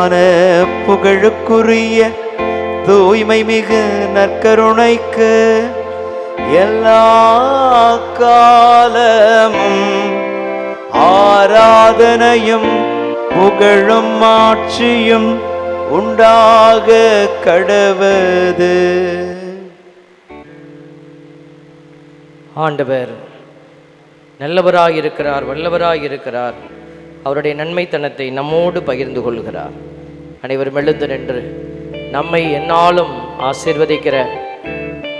மேலான புகழுக்குரிய தூய்மை மிகு நற்கருணைக்கு எல்லா காலமும் ஆராதனையும் புகழும் ஆட்சியும் உண்டாக கடவது. ஆண்டவர் நல்லவராயிருக்கிறார், வல்லவராயிருக்கிறார். அவருடைய நன்மைத்தனத்தை நம்மோடு பகிர்ந்து கொள்கிறார். அனைவரும் எழுந்து நின்று நம்மை எந்நாளும் ஆசீர்வதிக்கிற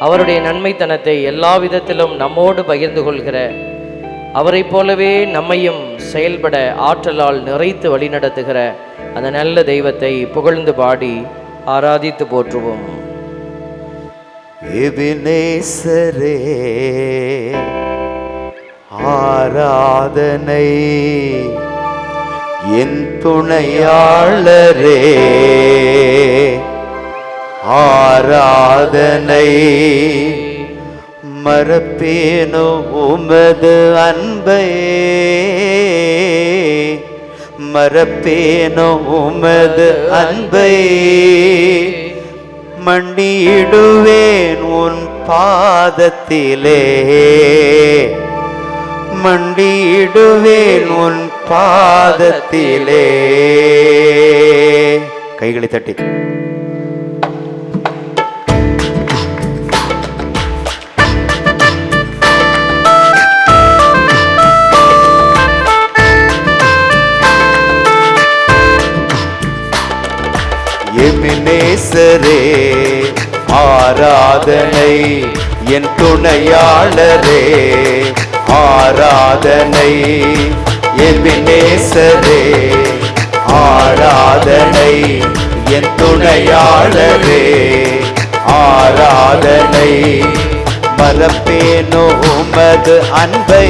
அவருடைய நன்மைத்தனத்தை எல்லா விதத்திலும் நம்மோடு பகிர்ந்து கொள்கிற அவரை போலவே நம்மையும் செயல்பட ஆற்றலால் நிறைத்து வழிநடத்துகிற அந்த நல்ல தெய்வத்தை புகழ்ந்து பாடி ஆராதித்து போற்றுவோம். எபினேசரே ஆராதனை, என் துணையாளரே ஆராதனை, மறப்பேனோ உமது அன்பை, மறப்பேனோ உமது அன்பை, மண்டியிடுவேன் உன் பாதத்திலே, மண்டியிடுவேன் உன் பாதத்திலே. கைகளை தட்டி எபினேசரே ஆராதனை, என் துணையாளரே ஆராதனை, எபினேசரே ஆராதனை, என் துணையாளரே ஆராதனை, மறப்பேனோ உமது அன்பை,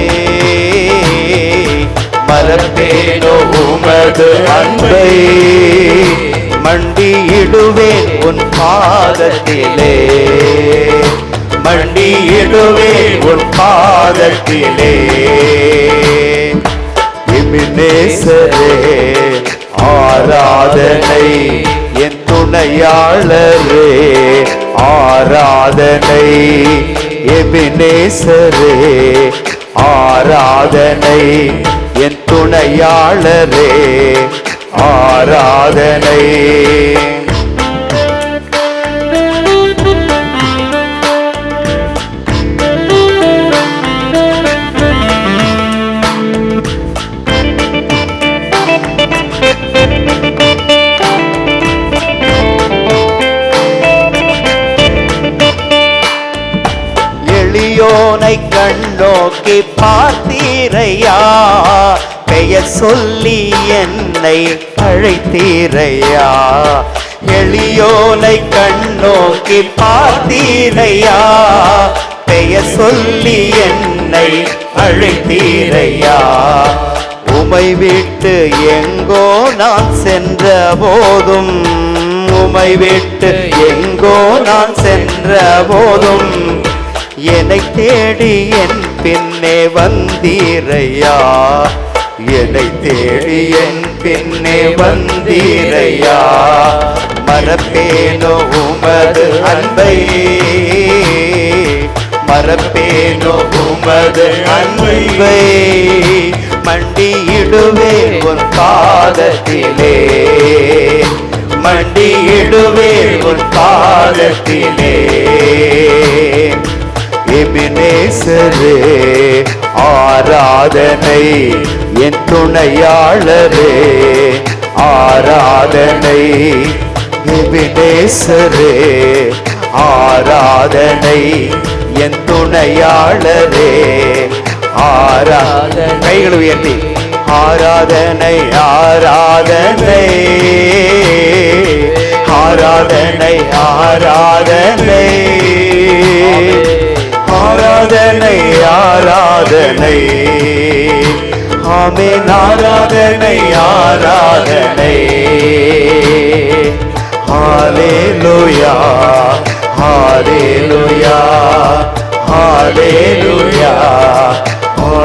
மறப்பேனோ உமது அன்பை, மண்டியிடுவேன் உன் பாதத்திலே, மண்டியிடுவேன் உன் பாதத்திலே. எபினேசரே ஆராதனை, என் துணையாளரே ஆராதனை, எபினேசரே ஆராதனை, என் துணையாளரே ஆராதனை. எளியோனை கண்ணோக்கி பார்த்தீரையா, பெயர் சொல்லி என்னை அழைத்தீரையா, எளியோனை கண்ணோக்கி பார்த்தீரையா, பெயர் சொல்லி என்னை அழைத்தீரையா. உமை விட்டு எங்கோ நான் சென்ற போதும், உமை விட்டு எங்கோ நான் சென்ற போதும், என்னை தேடி என் பின்னே வந்தீரையா, என்னை தேடி என் பின்னே வந்தீரையா. மறப்பேனோ உமது அன்பை, மறப்பேனோ உமது அன்பை, மண்டியிடுவேன் உன் பாதத்திலே, மண்டியிடுவேன் உன் பாதத்திலே. எபினேசரே ஆராதனை, என் துணையாளரே ஆராதனை, எபினேசரே ஆராதனை, என் துணையாளரே ஆராதனை. கைகள் உயர்த்தி ஆராதனை, ஆராதனை, ஆராதனை, ஆராதனை, ஆராதனை, ஆராதனை, ஆமென். ஆராதனை, ஆராதனை, ஹல்லேலூயா, ஹல்லேலூயா, ஹல்லேலூயா,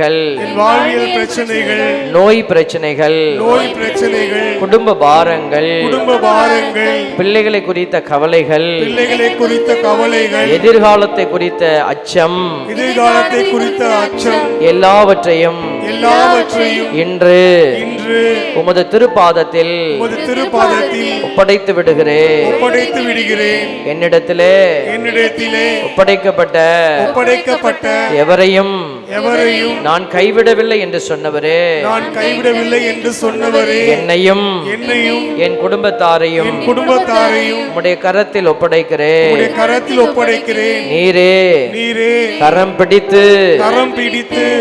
பிரச்சனைகள், என் வாழ்வியல் பிரச்சனைகள், நோய் பிரச்சனைகள், நோய் பிரச்சனைகள், குடும்ப பாரங்கள், குடும்ப பாரங்கள், பிள்ளைகளை குறித்த கவலைகள், பிள்ளைகளை குறித்த கவலைகள், எதிர்காலத்தை குறித்த அச்சம், எதிர்காலத்தை குறித்த அச்சம், எல்லாவற்றையும் இன்று உமது திருப்பாதத்தில் ஒப்படைத்து விடுகிறேன். என்னிடத்திலே ஒப்படைக்கப்பட்ட எவரையும் நான் கைவிடவில்லை என்று சொன்னவரே, என்னையும் என் குடும்பத்தாரையும் உம்முடைய கரத்தில் ஒப்படைக்கிறேன். நீரே கரம் பிடித்து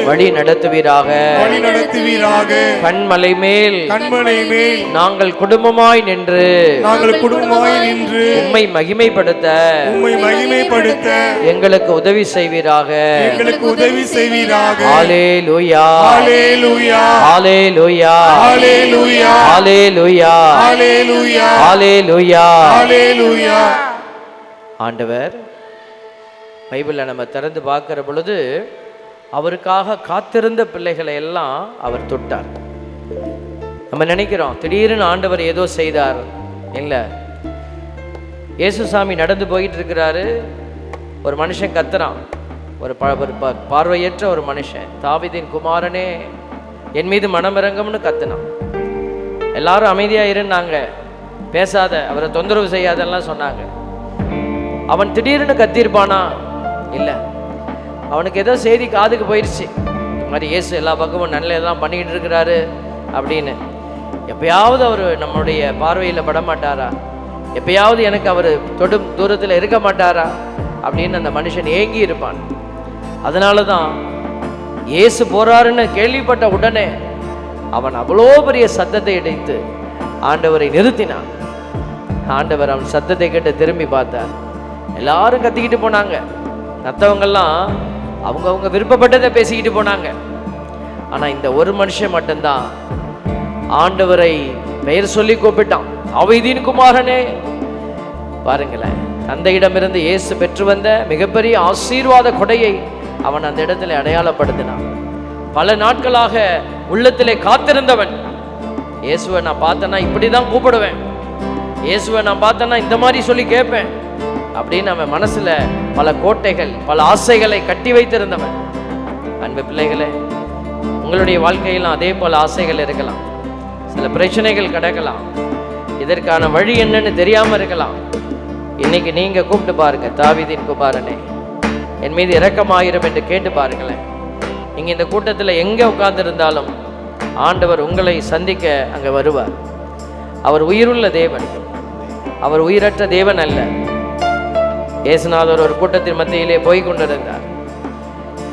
வழி நடத்துவீராக. கண்மலை மேல் நாங்கள் குடும்பமாய் நின்று உம்மை மகிமைப்படுத்த எங்களுக்கு உதவி செய்வீராக. ஹல்லேலூயா, ஹல்லேலூயா, ஹல்லேலூயா, ஹல்லேலூயா, ஹல்லேலூயா, ஹல்லேலூயா. ஆண்டவர் பைபிளை நம்ம திறந்து பார்க்கிற பொழுது அவருக்காக காத்திருந்த பிள்ளைகளை எல்லாம் அவர் தொட்டார். நம்ம நினைக்கிறோம் திடீர்னு ஆண்டவர் ஏதோ செய்தார். இல்லை, இயேசுசாமி நடந்து போயிட்டு இருக்கிறாரு. ஒரு மனுஷன் கத்துறான், ஒரு பார்வையற்ற ஒரு மனுஷன், தாவீதின் குமாரனே என் மீது மனமிறங்கும்னு கத்துனான். எல்லாரும் அமைதியா இருந்தாங்க, பேசாத, அவரை தொந்தரவு செய்யாதெல்லாம் சொன்னாங்க. அவன் திடீர்னு கத்திருப்பானா? இல்லை, அவனுக்கு ஏதோ செய்தி காதுக்கு போயிடுச்சு, இந்த மாதிரி இயேசு எல்லா பக்கமும் நல்லதெல்லாம் பண்ணிக்கிட்டு இருக்கிறாரு அப்படின்னு. எப்பயாவது அவர் நம்மளுடைய பார்வையில் படமாட்டாரா? எப்பயாவது எனக்கு அவர் தொடும் தூரத்தில் இருக்க மாட்டாரா அப்படின்னு அந்த மனுஷன் ஏங்கி இருப்பான். அதனால தான் இயேசு போறாருன்னு கேள்விப்பட்ட உடனே அவன் அவ்வளோ பெரிய சத்தத்தை இடைத்து ஆண்டவரை நிறுத்தினான். ஆண்டவர் அவன் சத்தத்தை கேட்டு திரும்பி பார்த்தார். எல்லாரும் கத்திக்கிட்டு போனாங்க. மற்றவங்கெல்லாம் அவங்க விருப்பப்பட்டதை பேசிக்கிட்டு போனாங்க. ஆனால் இந்த ஒரு மனுஷன் மட்டும்தான் ஆண்டவரை பெயர் சொல்லி கூப்பிட்டான், தாவீதின் குமாரனே. பாருங்களேன், தந்தையிடமிருந்து இயேசு பெற்று வந்த மிகப்பெரிய ஆசீர்வாத கொடையை அவன் அந்த இடத்துல அடையாளப்படுத்தினான். பல நாட்களாக உள்ளத்திலே காத்திருந்தவன், இயேசுவை நான் பார்த்தேன்னா இப்படிதான் கூப்பிடுவேன், இயேசுவை நான் பார்த்தேன்னா இந்த மாதிரி சொல்லி கேட்பேன் அப்படின்னு அவன் மனசுல பல கோட்டைகள், பல ஆசைகளை கட்டி வைத்திருந்தவன். அன்பு பிள்ளைகளே, உங்களுடைய வாழ்க்கையிலும் அதே போல ஆசைகள் இருக்கலாம், சில பிரச்சனைகள் கிடக்கலாம், இதற்கான வழி என்னன்னு தெரியாம இருக்கலாம். இன்னைக்கு நீங்க கூப்பிட்டு பாருங்க, தாவீதின் குமாரனே என் மீது இரக்கமாயிரும் என்று கேட்டு பாருங்களேன். நீங்க இந்த கூட்டத்தில் எங்க உட்கார்ந்து இருந்தாலும் ஆண்டவர் உங்களை சந்திக்க அங்க வருவார். அவர் உயிருள்ள தேவன், அவர் உயிரற்ற தேவன் அல்ல. இயேசுநாதர் ஒரு கூட்டத்தின் மத்தியிலே போய் கொண்டிருந்தார்.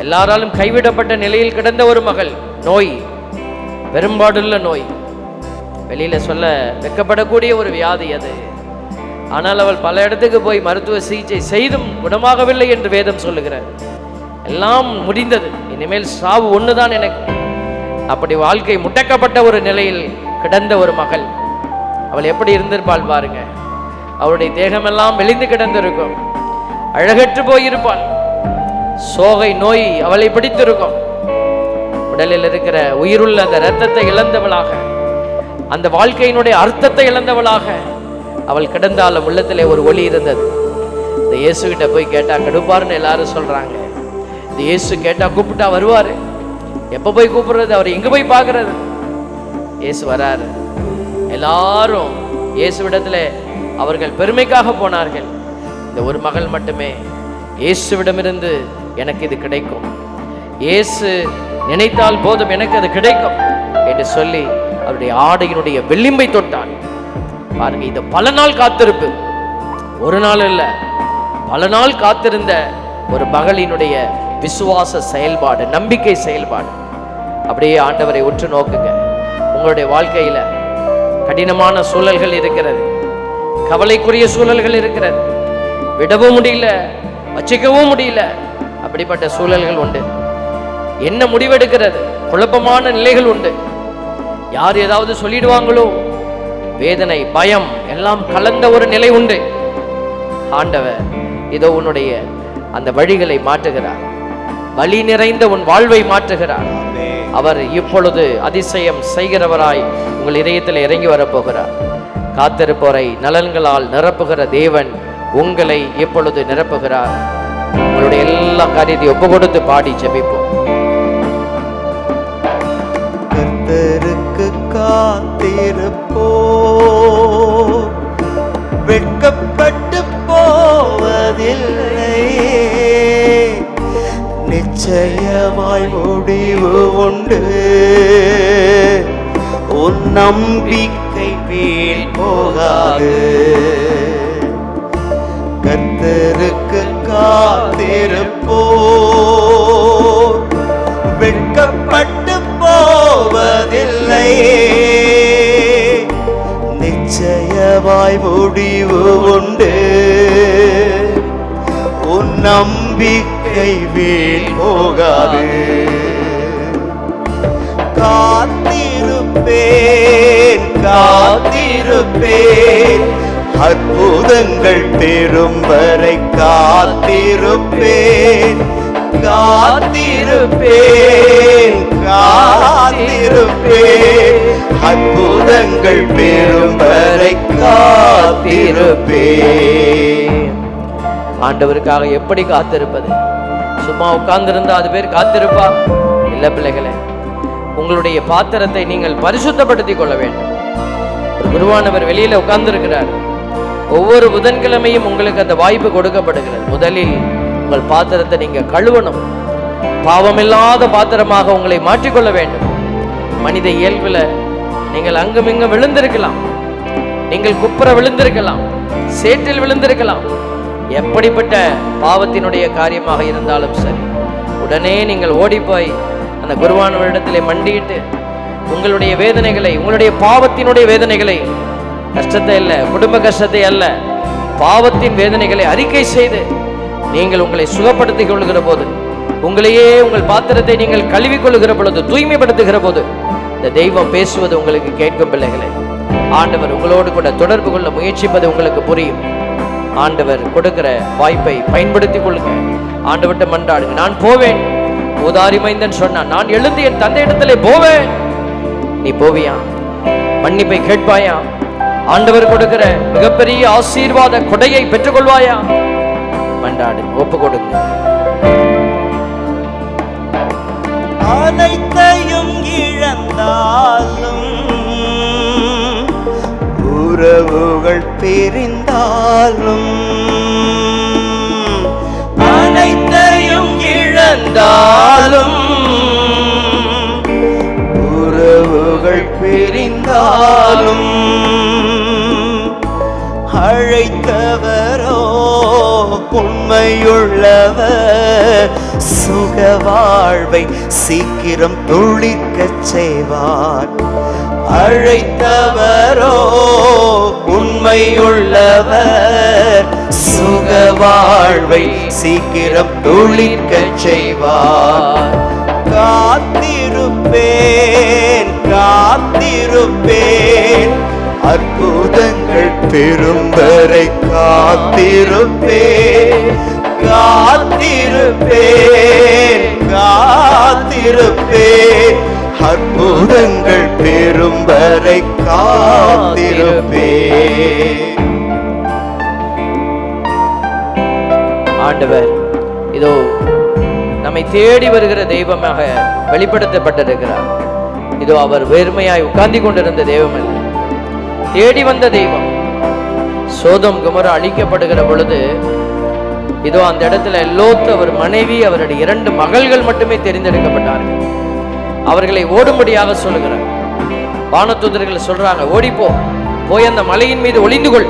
எல்லாராலும் கைவிடப்பட்ட நிலையில் கிடந்த ஒரு மகள், நோய், பெரும்பாடுள்ள நோய், வெளியில சொல்ல வெட்கப்படக்கூடிய ஒரு வியாதி அது. ஆனால் அவள் பல இடத்துக்கு போய் மருத்துவ சிகிச்சை செய்தும் குணமாகவில்லை என்று வேதம் சொல்லுகிறார். எல்லாம் முடிந்தது, இனிமேல் சாவு ஒண்ணுதான் எனக்கு. அப்படி வாழ்க்கை முடக்கப்பட்ட ஒரு நிலையில் கிடந்த ஒரு மகள், அவள் எப்படி இருந்திருப்பாள் பாருங்க. அவளுடைய தேகமெல்லாம் மெலிந்து கிடந்திருக்கும், அழகற்று போயிருப்பாள், சோகை நோய் அவளை பிடித்திருக்கும். உடலில் இருக்கிற உயிருள்ள அந்த இரத்தத்தை இழந்தவளாக, அந்த வாழ்க்கையினுடைய அர்த்தத்தை இழந்தவளாக அவள் கிடந்தாலும் உள்ளத்திலே ஒரு ஒளி இருந்தது. இந்த இயேசு கிட்ட போய் கேட்டா கெடுப்பாருன்னு எல்லாரும் சொல்றாங்க. இந்த இயேசு கேட்டா கூப்பிட்டா வருவாரு. எப்ப போய் கூப்பிடுறது, அவர் எங்க போய் பார்க்கறது? இயேசு வராரு. எல்லாரும் இயேசுவிடத்துல அவர்கள் பெருமைக்காக போனார்கள். இந்த ஒரு மகள் மட்டுமே இயேசுவிடமிருந்து எனக்கு இது கிடைக்கும், இயேசு நினைத்தால் போதும் எனக்கு அது கிடைக்கும் என்று சொல்லி அவருடைய ஆடையினுடைய விளிம்பை தொட்டான். பாருங்க, இது பல நாள் காத்திருப்பு, ஒரு நாள் இல்ல, பல நாள் காத்திருந்த ஒரு மகளினுடைய விசுவாச செயல்பாடு, நம்பிக்கை செயல்பாடு. அப்படியே ஆண்டவரை உற்று நோக்குங்க. உங்களுடைய வாழ்க்கையில கடினமான சூழல்கள் இருக்கிறது, கவலைக்குரிய சூழல்கள் இருக்கிறது, விடவும் முடியல, வச்சிக்கவும் முடியல, அப்படிப்பட்ட சூழல்கள் உண்டு. என்ன முடிவெடுக்கிறது, குழப்பமான நிலைகள் உண்டு. யார் ஏதாவது சொல்லிடுவாங்களோ, வேதனை, பயம் எல்லாம் கலந்த ஒரு நிலை உண்டு. ஆண்டவர் இதோ உன்னுடைய அந்த வழிகளை மாற்றுகிறார். வலி நிறைந்த உன் வாழ்வை மாற்றுகிறார். அவர் இப்பொழுது அதிசயம் செய்கிறவராய் உங்கள் இதயத்தில் இறங்கி வரப்போகிறார். காத்திருப்போரை நலன்களால் நிரப்புகிற தேவன் உங்களை இப்பொழுது நிரப்புகிறார். உங்களுடைய எல்லா காரியத்தையும் ஒப்பு கொடுத்து பாடி ஜெபிப்போம். கர்த்தருக்கு காத்திருப்போ, வெட்கப்பட்டு போவதில்லை. நிச்சயமாய் முடிவு உண்டு. உன் நம்பிக்கை வீண் போகாது. கர்த்தருக்கு காத்திருப்போ, வெட்கப்பட்டு போவதில்லை. நிச்சயமாய் முடிவு உண்டு. உன் நம்பிக்கை வீண் போகாது. காத்திருப்பேன் காத்திருப்பேன், அற்புதங்கள் பெறும் வரை காத்திருப்பேன். காத்திருப்பேன் காத்திருப்பேன், அற்புதங்கள் பெறும் வரை காத்திருப்பேன். ஆண்டவருக்காக எப்படி காத்திருப்பது? சும்மா உட்கார்ந்திருந்தா அது பேர் காத்திருப்பா? இல்ல பிள்ளைகளே, உங்களுடைய பாத்திரத்தை நீங்கள் பரிசுத்தப்படுத்திக் கொள்ள வேண்டும். ஒரு குருவானவர் வெளியில உட்கார்ந்திருக்கிறார். ஒவ்வொரு புதன்கிழமையும் உங்களுக்கு அந்த வாய்ப்பு கொடுக்கப்படுகிறது. முதலில் உங்கள் பாத்திரத்தை நீங்க கழுவணும். பாவமில்லாத பாத்திரமாக உங்களை மாற்றிக்கொள்ள வேண்டும். மனித இயல்புல நீங்கள் அங்குமிங்கும் விழுந்திருக்கலாம். நீங்கள் குப்புற விழுந்திருக்கலாம், சேற்றில் விழுந்திருக்கலாம். எப்படிப்பட்ட பாவத்தினுடைய காரியமாக இருந்தாலும் சரி, உடனே நீங்கள் ஓடிப்போய் அந்த குருவானவரிடத்திலே மண்டியிட்டு உங்களுடைய வேதனைகளை, உங்களுடைய பாவத்தினுடைய வேதனைகளை, கஷ்டத்தை அல்ல, குடும்ப கஷ்டத்தை அல்ல, பாவத்தின் வேதனைகளை அறிக்கை செய்து நீங்கள் உங்களை சுகப்படுத்திக் கொள்ளுகிற போது, உங்களையே உங்கள் பாத்திரத்தை நீங்கள் கழுவிக் கொள்ளுகிற பொழுது, தூய்மைப்படுத்துகிற போது இந்த தெய்வம் பேசுவது உங்களுக்கு கேட்கும். பிள்ளைகளை, ஆண்டவர் உங்களோடு கூட தொடர்பு கொள்ள முயற்சிப்பது உங்களுக்கு புரியும். ஆண்டவர் கொடுக்கிற வாய்ப்பை பயன்படுத்திக் கொள்ளுங்க. ஆண்டவர்கிட்ட மன்றாடுங்க. நான் போவேன், ஊதாரி மைந்தன் சொன்னான், நான் எழுந்து என் தந்தை இடத்திலே போவேன். நீ போவியா? மன்னிப்பை கேட்பாயா? ஆண்டவர் கொடுக்கிற மிகப்பெரிய ஆசீர்வாத கொடையை பெற்றுக்கொள்வாயா? மன்றாடு, ஒப்பு கொடுங்க. அனைத்தையும் இழந்தாலும், உறவுகள் பிரிந்தாலும், அனைத்தையும் இழந்தாலும், உறவுகள் பிரிந்தாலும், அழைத்தவரோ உண்மையுள்ளவர், சுக வாழ்வை சீக்கிரம் துளிர்க்கச் செய்வார். அழைத்தவரோ உண்மையுள்ளவர், சுக வாழ்வை சீக்கிரம் துளிர்க்கச் செய்வார். காத்திருப்பேன் காத்திருப்பேன், அற்புதங்கள் பெறும் வரை காத்திருப்பேன். காத்திருப்பேன் காத்திருப்பேன், அற்புதங்கள் பெறும் வரை காத்திருப்பேன். ஆண்டவர் இதோ நம்மை தேடி வருகிற தெய்வமாக வெளிப்படுத்தப்பட்டிருக்கிறார். இதோ அவர் வெறுமையாய் உட்கார்ந்து கொண்டிருந்த தெய்வம் அல்ல, தேடி வந்த தெய்வம். சோதோம் கொமோரா அழிக்கப்படுகிற பொழுது இதோ அந்த இடத்துல லோத், அவர் மனைவி, அவருடைய 2 மகள்கள் மட்டுமே தெரிந்தெடுக்கப்பட்டார்கள். அவர்களை ஓடும்படியாக சொல்லுகிறார். வானதூதர்கள் சொல்றாங்க, ஓடிப்போ, போய் அந்த மலையின் மீது ஒளிந்து கொள்,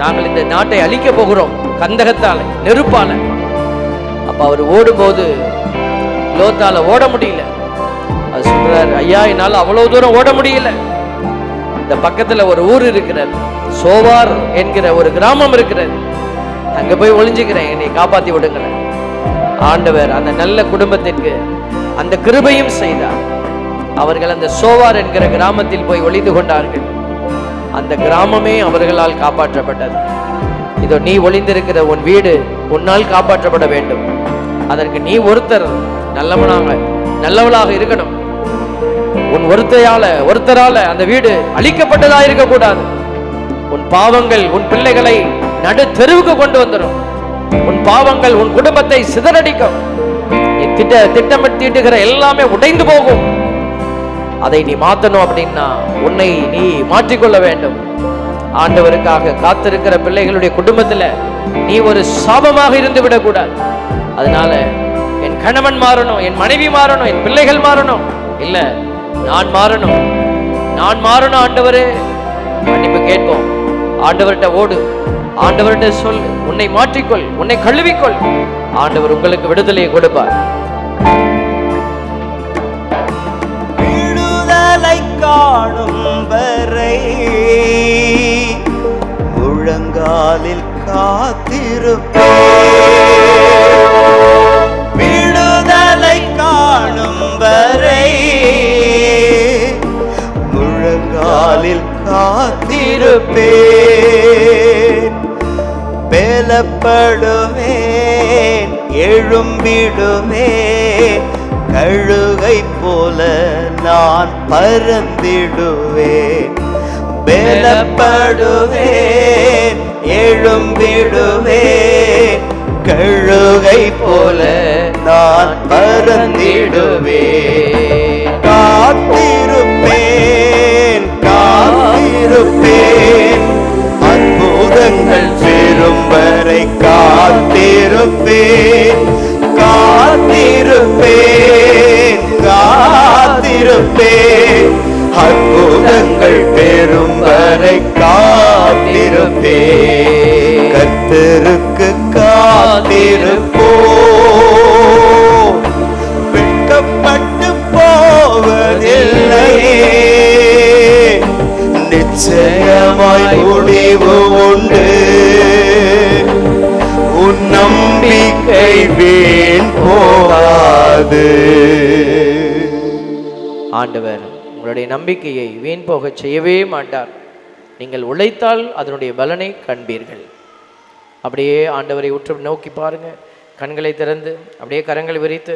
நாங்கள் இந்த நாட்டை அழிக்க போகிறோம், கந்தகத்தால, நெருப்பால. அப்ப அவர் ஓடும்போது லோத்தால ஓட முடியல. அது சொல்றாரு, ஐயா என்னால அவ்வளவு தூரம் ஓட முடியல. இந்த பக்கத்துல ஒரு ஊர் இருக்கிறது, சோவார் என்கிற ஒரு கிராமம் இருக்கிறது, அங்க போய் ஒளிஞ்சுக்கிறேன், என்னை காப்பாத்தி விடுங்களேன். ஆண்டவர் அந்த நல்ல குடும்பத்திற்கு அந்த கிருபையும் செய்தார். அவர்கள் அந்த சோவார் என்கிற கிராமத்தில் போய் ஒளிந்து கொண்டார்கள். அந்த கிராமமே அவர்களால் காப்பாற்றப்பட்டது. இதோ நீ ஒளிந்திருக்கிற உன் வீடு உன்னால் காப்பாற்றப்பட வேண்டும். அதற்கு நீ ஒருத்தர் நல்லவளாக இருக்கணும். உன் ஒருத்தரால அந்த வீடு அழிக்கப்பட்டதா இருக்கக்கூடாது. உன் பாவங்கள் உன் பிள்ளைகளை நடு தெருவுக்கு கொண்டு வந்துடும். உன் பாவங்கள் உன் குடும்பத்தை சிதறடிக்கும். நீ திட்டமிட்டுகிற எல்லாமே உடைந்து போகும். அதை நீ மாத்தணும் அப்படின்னா உன்னை நீ மாற்றிக்கொள்ள வேண்டும். ஆண்டவருக்காக காத்திருக்கிற பிள்ளைகளுடைய குடும்பத்துல நீ ஒரு சாபமாக இருந்து விடக்கூடாது. அதனால என் கணவன் மாறணும், என் மனைவி மாறணும், என் பிள்ளைகள் மாறணும், இல்ல நான் மாறணும் ஆண்டவரே. மன்னிப்பு கேட்போம். ஆண்டவர்கிட்ட ஓடு, ஆண்டவர்கிட்ட சொல், உன்னை மாற்றிக்கொள், உன்னை கழுவிக்கொள். ஆண்டவர் உங்களுக்கு விடுதலையை கொடுப்பார். விடுதலை காணும் வரை முழங்காலில் காத்திருப்பேன். விடுதலை காணும் வரை முழங்காலில் காத்திருப்பேன். பலப்படுவேன், எழும்பிடுவேன், கழுகை போல நான் பறந்திடுவேன். பலப்படுவேன், எழும்பிடுவேன், கழுகை போல நான் பறந்திடுவேன். காத்திருப்பேன், அற்புதங்கள் பெறும் வரை காத்திருப்பேன். அற்புதங்கள் பெறும் வரை காத்திருப்பேன். கர்த்தருக்கு காத்திருப்போம், வெட்கப்பட்டு போவதில்லையே. நிச்சயமாய் முடிவு உண்டு, உன் நம்பிக்கை வீண் போகாது. ஆண்டவர் உங்களுடைய நம்பிக்கையை வீண் போக செய்யவே மாட்டார். நீங்கள் உழைத்தால் அதனுடைய பலனை காண்பீர்கள். அப்படியே ஆண்டவரை உற்று நோக்கி பாருங்க. கண்களை திறந்து அப்படியே கரங்களை விரித்து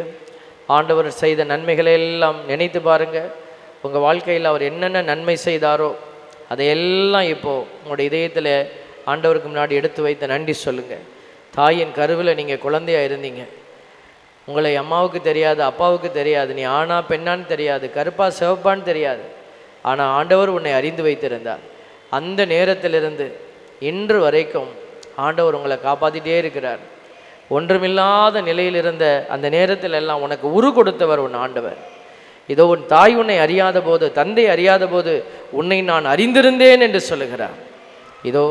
ஆண்டவர் செய்த நன்மைகளை எல்லாம் நினைத்து பாருங்க. உங்கள் வாழ்க்கையில் அவர் என்னென்ன நன்மை செய்தாரோ அதையெல்லாம் இப்போது உங்களுடைய இதயத்தில் ஆண்டவருக்கு முன்னாடி எடுத்து வைத்த நன்றி சொல்லுங்கள். தாயின் கருவில் நீங்கள் குழந்தையாக இருந்தீங்க. உங்களை அம்மாவுக்கு தெரியாது, அப்பாவுக்கு தெரியாது, நீ ஆனா பெண்ணான்னு தெரியாது, கருப்பா சிவப்பான்னு தெரியாது. ஆனால் ஆண்டவர் உன்னை அறிந்து வைத்திருந்தார். அந்த நேரத்திலிருந்து இன்று வரைக்கும் ஆண்டவர் உங்களை காப்பாற்றிட்டே இருக்கிறார். ஒன்றுமில்லாத நிலையில் இருந்த அந்த நேரத்தில் எல்லாம் உனக்கு உரு கொடுத்தவர் உன் ஆண்டவர். இதோ உன் தாய் உன்னை அறியாத போது, தந்தை அறியாத போது உன்னை நான் அறிந்திருந்தேன் என்று சொல்லுகிறார். இதோ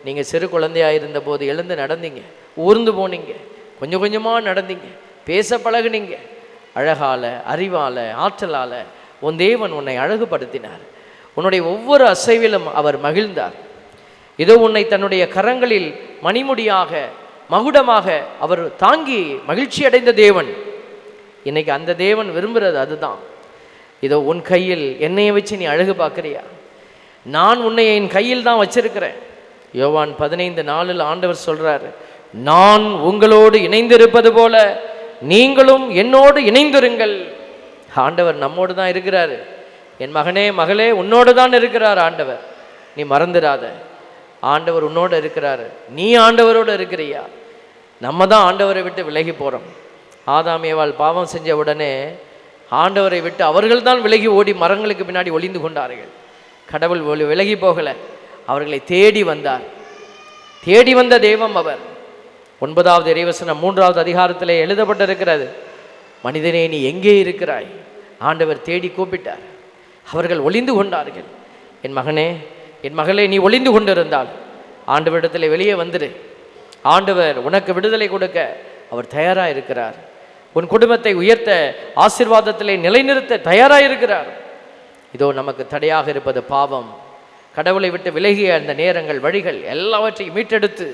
நீங்கள் சிறு குழந்தையாக இருந்த போது எழுந்து நடந்தீங்க, ஊர்ந்து போனீங்க, கொஞ்சம் கொஞ்சமாக நடந்தீங்க, பேச பழகுனீங்க. அழகால, அறிவால, ஆற்றலால உன் தேவன் உன்னை அழகுபடுத்தினார். உன்னுடைய ஒவ்வொரு அசைவிலும் அவர் மகிழ்ந்தார். இதோ உன்னை தன்னுடைய கரங்களில் மணிமுடியாக, மகுடமாக அவர் தாங்கி மகிழ்ச்சி அடைந்த தேவன். இன்னைக்கு அந்த தேவன் விரும்புகிறது அதுதான். இதோ உன் கையில் என்னையை வச்சு நீ அழகு பார்க்குறியா? நான் உன்னை என் கையில் தான் வச்சிருக்கிறேன். யோவான் 15:4 ஆண்டவர் சொல்றாரு, நான் உங்களோடு இணைந்திருப்பது போல நீங்களும் என்னோடு இணைந்திருங்கள். ஆண்டவர் நம்மோடு தான் இருக்கிறாரு. என் மகனே மகளே, உன்னோடு தான் இருக்கிறார் ஆண்டவர். நீ மறந்துடாத, ஆண்டவர் உன்னோடு இருக்கிறாரு. நீ ஆண்டவரோடு இருக்கிறியா? நம்ம தான் ஆண்டவரை விட்டு விலகி போகிறோம். ஆதாம் ஏவாள் பாவம் செஞ்ச உடனே ஆண்டவரை விட்டு அவர்கள் தான் விலகி ஓடி மரங்களுக்கு பின்னாடி ஒளிந்து கொண்டார்கள். கடவுள் விலகி போகலை, அவர்களை தேடி வந்தார். தேடி வந்த தெய்வம் அவர். 9வது இறைவசனம் 3வது அதிகாரத்தில் எழுதப்பட்டிருக்கிறது. மனிதனே நீ எங்கே இருக்கிறாய்? ஆண்டவர் தேடி கூப்பிட்டார். அவர்கள் ஒளிந்து கொண்டார்கள். என் மகனே என் மகளே, நீ ஒளிந்து கொண்டிருந்தால் ஆண்டவரிடத்தில் வெளியே வந்துடு. ஆண்டவர் உனக்கு விடுதலை கொடுக்க அவர் தயாராக இருக்கிறார். உன் குடும்பத்தை உயர்த்த, ஆசீர்வாதத்திலே நிலைநிறுத்த தயாராக இருக்கிறார். இதோ நமக்கு தடையாக இருப்பது பாவம். கடவுளை விட்டு விலகிய அந்த நேரங்கள், வழிகள் எல்லாவற்றையும் மீட்டெடுத்து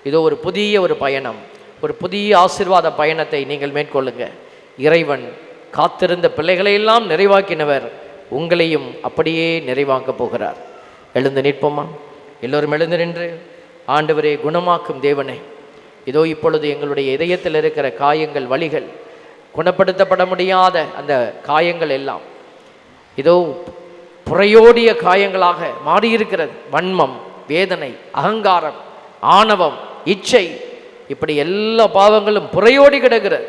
இதோ ஒரு புதிய பயணம், ஒரு புதிய ஆசீர்வாத பயணத்தை நீங்கள் மேற்கொள்ளுங்க. இறைவன் காத்திருந்த பிள்ளைகளையெல்லாம் நிறைவாக்கினவர் உங்களையும் அப்படியே நிறைவாக்க போகிறார். எழுந்து நிற்போமா? எல்லோரும் எழுந்து நின்று, ஆண்டவரே குணமாக்கும் தேவனே, இதோ இப்பொழுது எங்களுடைய இதயத்தில் இருக்கிற காயங்கள், வலிகள், குணப்படுத்தப்பட முடியாத அந்த காயங்கள் எல்லாம் இதோ புறையோடிய காயங்களாக மாறியிருக்கிறது. வன்மம், வேதனை, அகங்காரம், ஆணவம், இச்சை, இப்படி எல்லா பாவங்களும் புறையோடி கிடக்கிறது.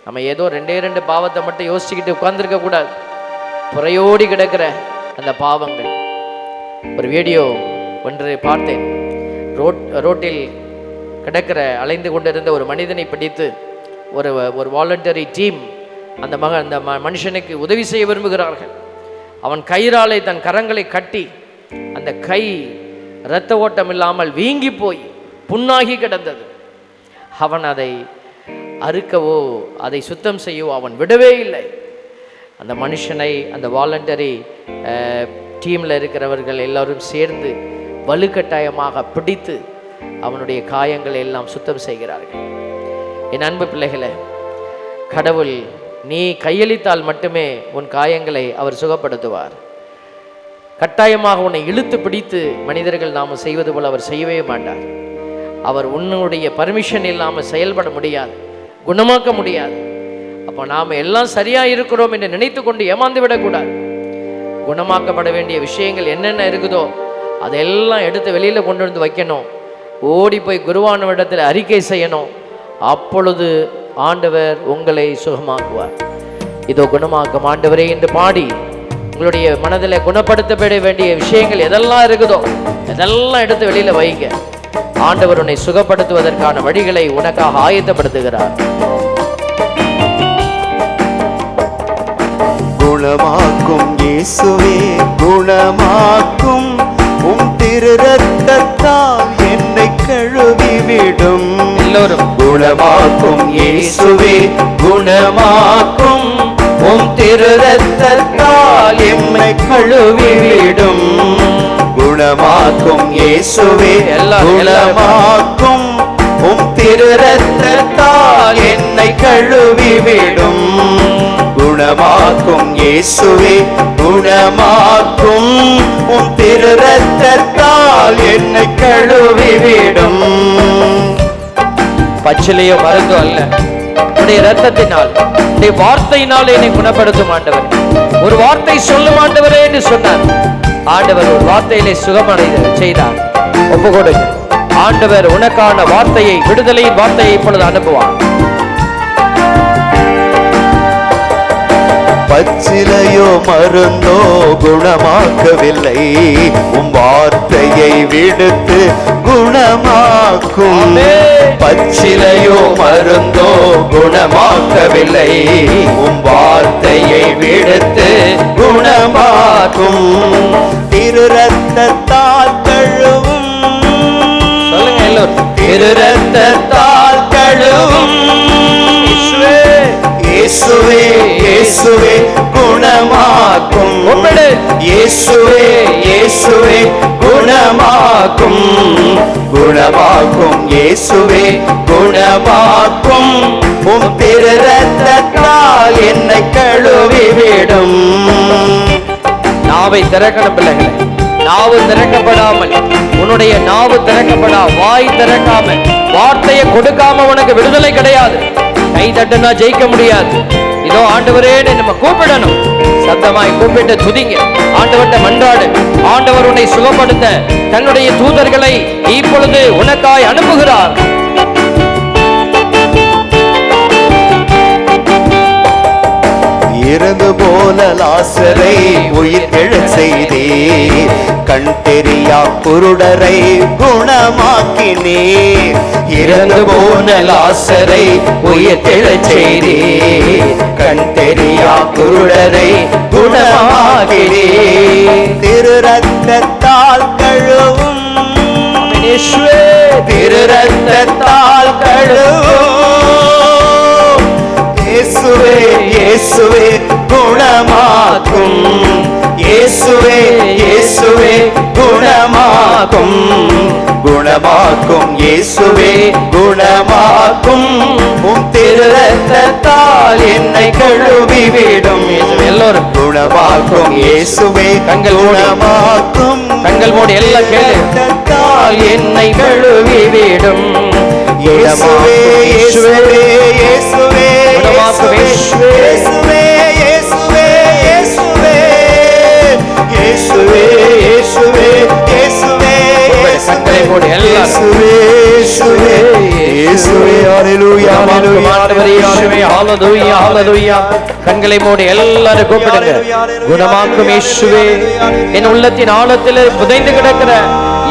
நம்ம ஏதோ 2 பாவத்தை மட்டும் யோசிச்சுக்கிட்டு உட்கார்ந்துருக்க கூடாது. புறையோடி கிடக்கிற அந்த பாவங்கள். ஒரு வீடியோ ஒன்று பார்த்தேன். ரோட்டில் கிடக்கிற அலைந்து கொண்டிருந்த ஒரு மனிதனை பிடித்து ஒரு வாலண்டரி டீம் அந்த மனுஷனுக்கு உதவி செய்ய விரும்புகிறார்கள். அவன் கயிறாலே தன் கரங்களை கட்டி அந்த கை இரத்த ஓட்டம் இல்லாமல் வீங்கி போய் புண்ணாகி கிடந்தது. அவன் அதை அறுக்கவோ அதை சுத்தம் செய்யவோ அவன் விடவே இல்லை. அந்த மனுஷனை அந்த வாலண்டரி டீமில் இருக்கிறவர்கள் எல்லாரும் சேர்ந்து வலுக்கட்டாயமாக பிடித்து அவனுடைய காயங்களை எல்லாம் சுத்தம் செய்கிறார்கள். என் அன்பு பிள்ளைகளே, கடவுள் நீ கையளித்தால் மட்டுமே உன் காயங்களை அவர் சுகப்படுத்துவார். கட்டாயமாக உன்னை இழுத்து பிடித்து மனிதர்கள் நாம் செய்வது போல் அவர் செய்யவே மாட்டார். அவர் உன்னுடைய பர்மிஷன் இல்லாமல் செயல்பட முடியாது, குணமாக்க முடியாது. அப்போ நாம் எல்லாம் சரியாக இருக்கிறோம் என்று நினைத்து கொண்டு ஏமாந்து விடக்கூடாது. குணமாக்கப்பட வேண்டிய விஷயங்கள் என்னென்ன இருக்குதோ அதெல்லாம் எடுத்து வெளியில் கொண்டு வந்து வைக்கணும். ஓடி போய் குருவானவரிடத்தில் அறிக்கை செய்யணும். அப்பொழுது ஆண்டவர் உங்களை சுகமாக்குவார். இதோ குணமாக்கும் ஆண்டவரே என்று பாடி உங்களுடைய மனதில் குணப்படுத்தப்பட வேண்டிய விஷயங்கள் எதெல்லாம் இருக்குதோ அதெல்லாம் எடுத்து வெளியில வைங்க. ஆண்டவர் உன்னை சுகப்படுத்துவதற்கான வழிகளை உனக்காக ஆயத்தப்படுத்துகிறார். குணமாக்கும் இயேசுவே, குணமாக்கும் உம் திரு ரத்தத்தால் என்னை கழுவிவிடும். எல்லோரும் குணமாக்கும் இயேசுவே, குணமாக்கும் உம் திரு ரத்தத்தால் என்னை கழுவிவிடும். குணமாக்கும் இயேசுவே, குணமாக்கும் உம் திரு ரத்தத்தால் என்னை கழுவிவிடும். குணமாக்கும் இயேசுவே, குணமாக்கும் உம் திரு ரத்தத்தால் என்னை கழுவிவிடும். பச்சிலையோ மருந்தோ அல்ல, உடைய ரத்தத்தினால், உடைய வார்த்தையினால் என்னை குணப்படுத்தும் ஆண்டவர். ஒரு வார்த்தை சொல்லும் ஆண்டவரே என்று சொன்னார். ஆண்டவர் ஒரு வார்த்தையிலே சுகமடைந்து செய்தார். ஒப்பு கொடுங்க. ஆண்டவர் உனக்கான வார்த்தையை, விடுதலையின் வார்த்தையை இப்பொழுது அனுப்புவார். பச்சிலையோ மருந்தோ குணமாக்கவில்லை, உம் வார்த்தையை விடுத்து குணமாக்கும். பச்சிலையோ மருந்தோ குணமாக்கவில்லை, உம் வார்த்தையை விடுத்து குணமாக்கும். திரு ரத்தத்தால் கழுவும், சொல்லுங்க எல்லோரும். திரு ரத்தத்தால் கழுவும். இயேசுவே, இயேசுவே குணமாக்கும். இயேசுவே, இயேசுவே குணமாக்கும். குணமாக்கும் இயேசுவே, குணமாக்கும். உம் திரு ரத்தத்தால் என்னை கழுவிவிடும். நாவை திறக்கணும் பிள்ளைகளை. நாவு திறக்கப்படாமல், உன்னுடைய நாவு திறக்கப்படா, வாய் திறக்காம, வார்த்தையை கொடுக்காம உனக்கு விடுதலை கிடையாது. கை தட்டுனா ஜெயிக்க முடியாது. இதோ ஆண்டவரே நம்ம கூப்பிடணும். சத்தமாய் கூப்பிட்டு துதிங்க. ஆண்டவர்கிட்ட மன்றாடு. ஆண்டவர் உன்னை சுகப்படுத்த தன்னுடைய தூதர்களை இப்பொழுது உனக்காய் அனுப்புகிறார். இறந்து போல லாசரை உயிர் எழச் செய்தீர். கண் தெரியா குருடரை குணமாக்கினீர். இறந்து போன லாசரை உயிர் எழச் செய்தீர். கண் தெரியா குருடரை குணமாக்கினீர். திரு ரத்தத்தால் கழுவும். திரு ரத்தத்தால் கழுவும். இயேசுவே, இயேசுவே குணமாக்கும். இயேசுவே, இயேசுவே குணமாக்கும். குணமாக்கும் இயேசுவே, குணமாக்கும். உம் திரு ரத்தத்தால் என்னை கழுவிவிடும். எல்லோரும் குணமாக்கும் இயேசுவே, கண்கள் குணமாக்கும். கண்கள் மூடி எல்லாம் கேளு. ரத்தத்தால் என்னை கழுவிவிடும். இயேசுவே இயேசுவே இயேசுவே குணமாக்கும் இயேசுவே. இயேசுவே இயேசுவே இயேசுவே இயேசுவே இயேசுவே இயேசுவே கண்களை மூடி எல்லாரும் இயேசுவே இயேசுவே இயேசுவே ஹalleluya குணமாக்கும் ஆண்டவரே இயேசுவே. ஹalleluya ஹalleluya. கண்களை மூடி எல்லாரும் கூப்பிடுங்க. குணமாக்கும் இயேசுவே. என் உள்ளத்தின் ஆழத்தில் புதைந்து கிடக்கிற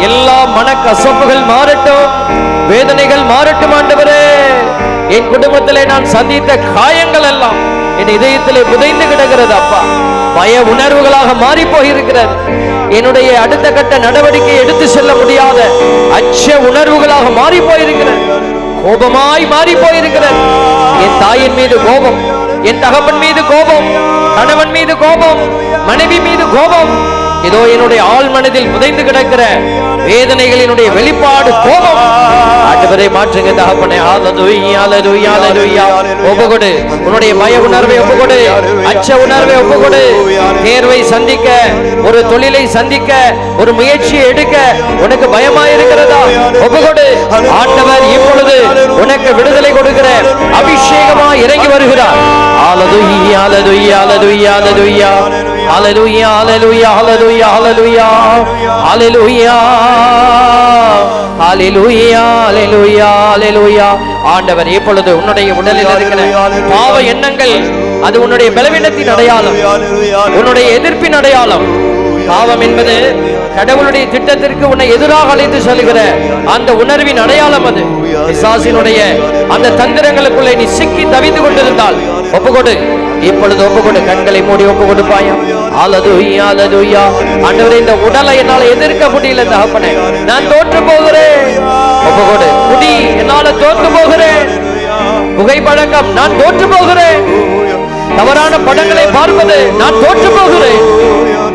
எல்லா மனக்கசப்புகள் மாறட்டும், வேதனைகள் மாறட்டும் ஆண்டவரே. என் குடும்பத்திலே நான் சந்தித்த காயங்கள் எல்லாம் என் இதயத்திலே புதைந்து கிடக்கிறது அப்பா. பய உணர்வுகளாக மாறி போயிருக்கிறது. என்னுடைய அடுத்த கட்ட நடவடிக்கை எடுத்து செல்ல முடியாத அச்ச உணர்வுகளாக மாறி போயிருக்கிறது. கோபமாய் மாறி போயிருக்கிறது. என் தாயின் மீது கோபம், என் தகப்பன் மீது கோபம், கணவன் மீது கோபம், மனைவி மீது கோபம். இதோ என்னுடைய ஆள் மனதில் புதைந்து கிடக்கிற வேதனைகளினுடைய வெளிப்பாடு கோபம். ஆண்டவரே மாற்றுங்க தகப்பனே. ஹalleluya ஹalleluya ஹalleluya. ஒப்புக்கொடு உன்னுடைய பய உணர்வை, ஒப்புக்கொடு அச்ச உணர்வை, ஒப்புக்கொடு. தேர்வை சந்திக்க, ஒரு தொழிலை சந்திக்க, ஒரு முயற்சியை எடுக்க உனக்கு பயமா இருக்கிறதா? ஒப்புக்கொடு. ஆண்டவர் இப்பொழுது உனக்கு விடுதலை கொடுக்கிற அபிஷேகமா இறங்கி வருகிறார். ஹalleluya ஹalleluya ஹalleluya ஹalleluya ஹalleluya ஹalleluya ஹalleluya ஹalleluya ஹalleluya ஹalleluya ஹalleluya ஹalleluya. ஆண்டவர் இப்பொழுது உன்னுடைய உடலில் இருக்கிற பாவ எண்ணங்கள், அது உன்னுடைய பலவீனத்தின் அடையாளம், உன்னுடைய எதிர்ப்பின் அடையாளம். பாவம் என்பது கடவுளுடைய திட்டத்திற்கு உன்னை எதிராக அழைத்து செல்கிற அந்த உணர்வின் அடையாளம். அது பிசாசினுடைய அந்த தந்திரங்களுக்குள்ளே நீ சிக்கி தவித்து கொண்டிருந்தால் ஒப்புக்கொடு. இப்பொழுது ஒப்புக்கொடு. கண்களை மூடி ஒப்பு கொடுப்பாயா? ஹalleluya ஹalleluya. ஆண்டவரே, இந்த உடலை என்னால் எதிர்க்க முடியல தகப்பனே, நான் தோற்று போகிறேன். ஒப்புக்கொடு. குடி, என்னால தோற்று போகிறேன். புகைப்பழக்கம், நான் தோற்று போகிறேன். தவறான படங்களை பார்ப்பது, நான் தோற்று போகிறேன்.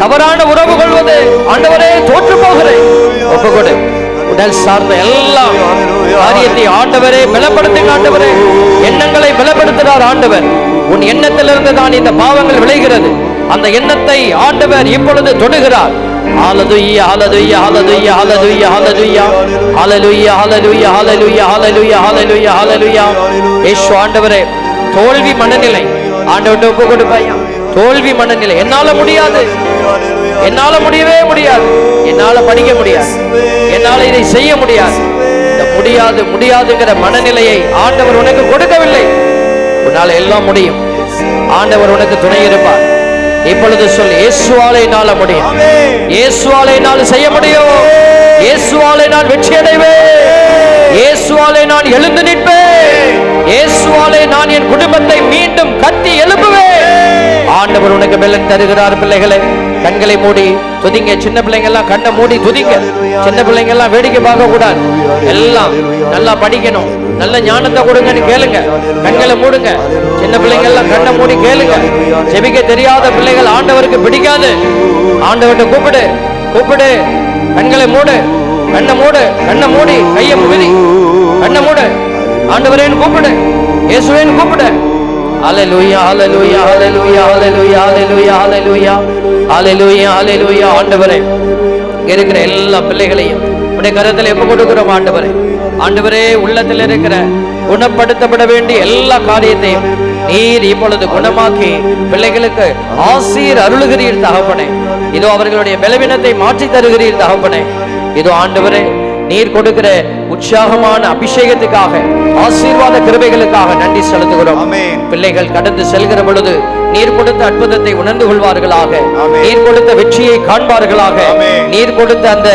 தவறான உறவு கொள்வது, ஆண்டவரே தோற்று போகிறேன். ஒப்புக்கொடு. உடல் சார்ந்த எல்லா காரியத்தை ஆண்டவரே பலப்படுத்துங்க. ஆண்டவரே, எண்ணங்களை பலப்படுத்துகிறார் ஆண்டவர். உன் எண்ணத்திலிருந்து தான் இந்த பாவங்கள் விளைகிறது. அந்த எண்ணத்தை ஆண்டவர் இப்பொழுது தொடுகிறார். ஹalleluya ஹalleluya ஹalleluya ஹalleluya ஹalleluya ஹalleluya ஹalleluya ஹalleluya ஹalleluya ஹalleluya ஹalleluya. இயேசு ஆண்டவரே, தோல்வி மனநிலை ஆண்டவர்ட்ட ஒப்பு கொடுப்பாயா? தோல்வி மனநிலை, என்னால முடியாது, என்னால முடியவே முடியாது, என்னால படிக்க முடியாது, என்னால இதை செய்ய முடியாது, இந்த முடியாது முடியாதுங்கிற மனநிலையை ஆண்டவர் உனக்கு கொடுக்கவில்லை. உன்னால எல்லாம் முடியும். ஆண்டவர் உனக்கு துணை இருப்பார். இப்பொழுது சொல், இயேசுவாலே என்னால முடியும், இயேசுவாலே என்னால் செய்ய முடியும், இயேசுவாலே நான் வெற்றி அடைவேன், இயேசுவாலே நான் எழுந்து நிற்பேன், இயேசுவாலே நான் என் குடும்பத்தை மீண்டும் கட்டி எழுப்புவேன். ஆண்டவர் உனக்கு பலன் தருகிறார். பிள்ளைகளை கண்களை மூடி துதிங்க. சின்ன பிள்ளைங்க எல்லாம் கண்ணை மூடி துதிங்க. சின்ன பிள்ளைங்க எல்லாம் வேடிக்கை பார்க்க கூடாது. எல்லாம் நல்லா படிக்கணும், நல்ல ஞானத்தை கொடுங்கன்னு கேளுங்க. கண்களை மூடுங்க. சின்ன பிள்ளைங்க எல்லாம் கண்ணை மூடி கேளுங்க. ஜெபிக்க தெரியாத பிள்ளைகள் ஆண்டவருக்கு பிடிக்காது. ஆண்டவர்கிட்ட கூப்பிடு, கூப்பிடு. கண்களை மூடு, கண்ணை மூடு, கண்ணை மூடி கையை மிதி, கண்ணை மூடு. ஆண்டவரேன்னு கூப்பிடு, இயேசுவேன்னு கூப்பிடு. ஹalleluya ஹalleluya ஹalleluya ஹalleluya ஹalleluya ஹalleluya ஹalleluya ஹalleluya. ஆண்டவரே, இங்க இருக்கிற எல்லா பிள்ளைகளையும் உடைய கரத்தில் எப்ப கொடுக்கிறோம் ஆண்டவரே. ஆண்டவரே, உள்ளத்தில் இருக்கிற குணப்படுத்தப்பட வேண்டிய எல்லா காரியத்தையும் நீர் இப்பொழுது குணமாக்கி பிள்ளைகளுக்கு ஆசீர் அருளுகிறீர் தகப்பனே. இதோ அவர்களுடைய பலவீனத்தை மாற்றி தருகிறீர் தகப்பனே. இதோ ஆண்டவரே, நீர் கொடுக்கிற உற்சாகமான அபிஷேகத்துக்காக, ஆசீர்வாத கிருபைகளுக்காக நன்றி செலுத்துகிறோம். பிள்ளைகள் கடந்து செல்கிற பொழுது நீர் கொடுத்த அற்புதத்தை உணர்ந்து கொள்வார்களாக, நீர் கொடுத்த வெற்றியை காண்பார்களாக, நீர் கொடுத்த அந்த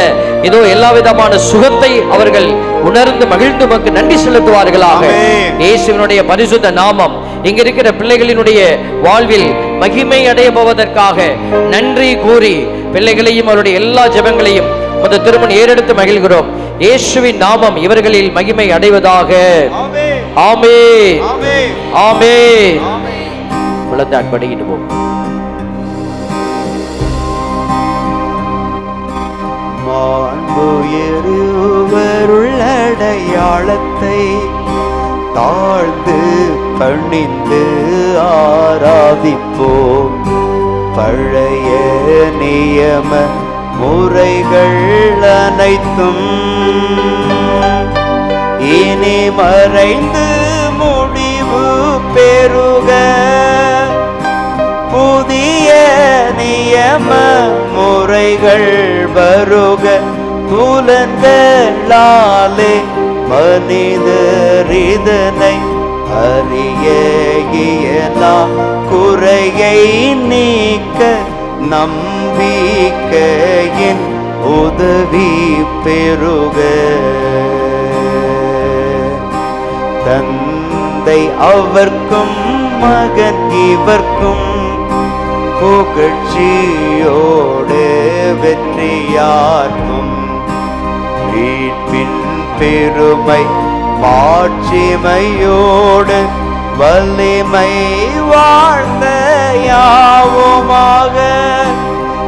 இதோ எல்லா விதமான சுகத்தை அவர்கள் உணர்ந்து மகிழ்ந்து உமக்கு நன்றி செலுத்துவார்களாக. இயேசுவினுடைய பரிசுத்த நாமம் இங்க இருக்கிற பிள்ளைகளினுடைய வாழ்வில் மகிமை அடைய போவதற்காக நன்றி கூறி பிள்ளைகளையும் அவருடைய எல்லா ஜெபங்களையும் முத திருமணம் ஏறெடுத்து மகிழ்கிறோம். இயேசுவின் நாமம் இவர்களில் மகிமை அடைவதாக. ஆமென் ஆமென். உள்ளத்தை அன்படிக்கிட்டு போகும். மாண்புயருள்ளடையாளத்தை தாழ்ந்து பணிந்து ஆராதிப்போம். பழைய நியம முறைகள் அனைத்தும் இனி மறைந்து முடிவு பெறுக. புதிய நியம முறைகள் வருக. புலன்களாலே மனிதர் இதனை அறிய இயலா. குறையை நீக்க நம்பிக்கையின் உதவி பெறுக. தந்தை அவர்க்கும் மகன் இவர்க்கும் புகழ்ச்சியோடு வெற்றியார்க்கும் மீட்பின் பெருமை மாட்சிமையோடு வலிமை வாழ்ந்த யாவுமாக.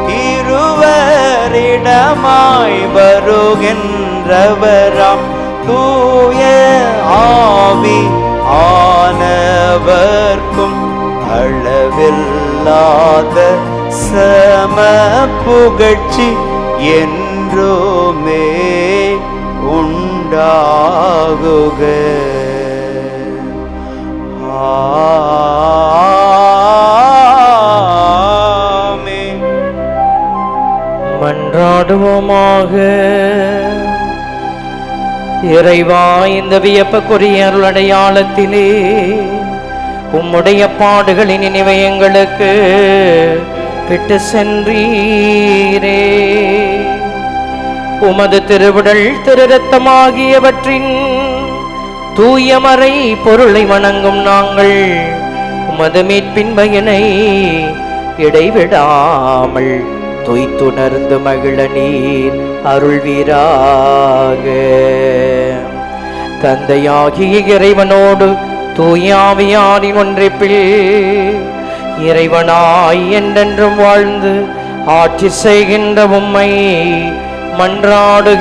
இருவரிடமாய் வருகின்றவராம் தூய ஆவி ஆனவர்க்கும் அளவில்லாத சம புகழ்ச்சி என்றுமே உண்டாகுக. ஆமென். மன்றாடுவோமாக. இறைவா, இந்த வியப்புக்குரிய அருளடையாளத்திலே உம்முடைய பாடுகளின் நினைவை எங்களுக்கு விட்டு சென்றீரே. உமது திருவுடல் திருரத்தமாகியவற்றின் தூயமறை பொருளை வணங்கும் நாங்கள் உமது மீட்பின் பயனை இடைவிடாமல் தொய்த்துணர்ந்து மகிழ நீர் அருள்வீராக. தந்தையாகிய இறைவனோடு தூயாவியாரின் ஒன்றிப்பில் இறைவனாய் என்றென்றும் வாழ்ந்து ஆட்சி செய்கின்ற உம்மை மன்றாடுகின்றோம்.